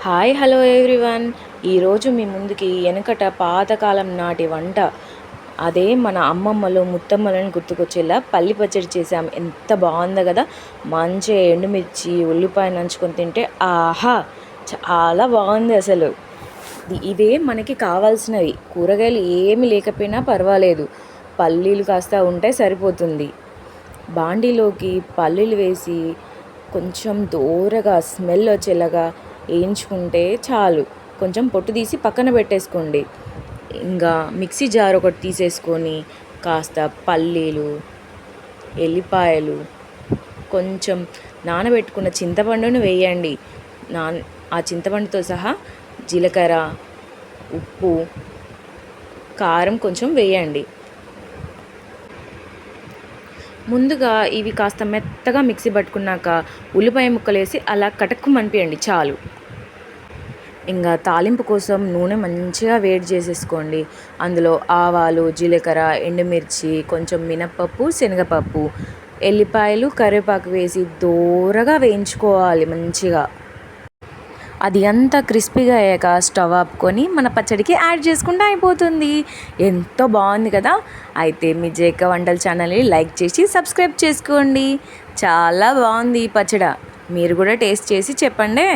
Hi hello everyone. ఈరోజు మీ ముందుకి వెనకట పాతకాలం నాటి వంట, అదే మన అమ్మమ్మలు ముత్తమ్మలను గుర్తుకొచ్చేలా పల్లి పచ్చడి చేసాం. ఎంత బాగుందో కదా. మంచిగా ఎండుమిర్చి ఉల్లిపాయ నంచుకొని తింటే ఆహా, చాలా బాగుంది అసలు. ఇవే మనకి కావాల్సినవి. కూరగాయలు ఏమి లేకపోయినా పర్వాలేదు, పల్లీలు కాస్త ఉంటే సరిపోతుంది. బాండీలోకి పల్లీలు వేసి కొంచెం దూరగా స్మెల్ వచ్చేలాగా వేయించుకుంటే చాలు. కొంచెం పొట్టు తీసి పక్కన పెట్టేసుకోండి. ఇంకా మిక్సీ జార్ ఒకటి తీసేసుకొని కాస్త పల్లీలు, ఎల్లిపాయలు, కొంచెం నానబెట్టుకున్న చింతపండును వేయండి. ఆ చింతపండుతో సహా జీలకర్ర, ఉప్పు, కారం కొంచెం వేయండి. ముందుగా ఇవి కాస్త మెత్తగా మిక్సీ పట్టుకున్నాక ఉల్లిపాయ ముక్కలు వేసి అలా కటక్కుమనిపియండి చాలు. ఇంకా తాలింపు కోసం నూనె మంచిగా వేడి చేసేసుకోండి. అందులో ఆవాలు, జీలకర్ర, ఎండుమిర్చి, కొంచెం మినప్పప్పు, శనగపప్పు, ఎల్లిపాయలు, కరివేపాకు వేసి దోరగా వేయించుకోవాలి మంచిగా. అది అంతా క్రిస్పీగా అయ్యాక స్టవ్ ఆపుకొని మన పచ్చడికి యాడ్ చేసుకుంటే అయిపోతుంది. ఎంతో బాగుంది కదా. అయితే మీ జేక వంటల ఛానల్ని లైక్ చేసి సబ్స్క్రైబ్ చేసుకోండి. చాలా బాగుంది ఈ పచ్చడి. మీరు కూడా టేస్ట్ చేసి చెప్పండి.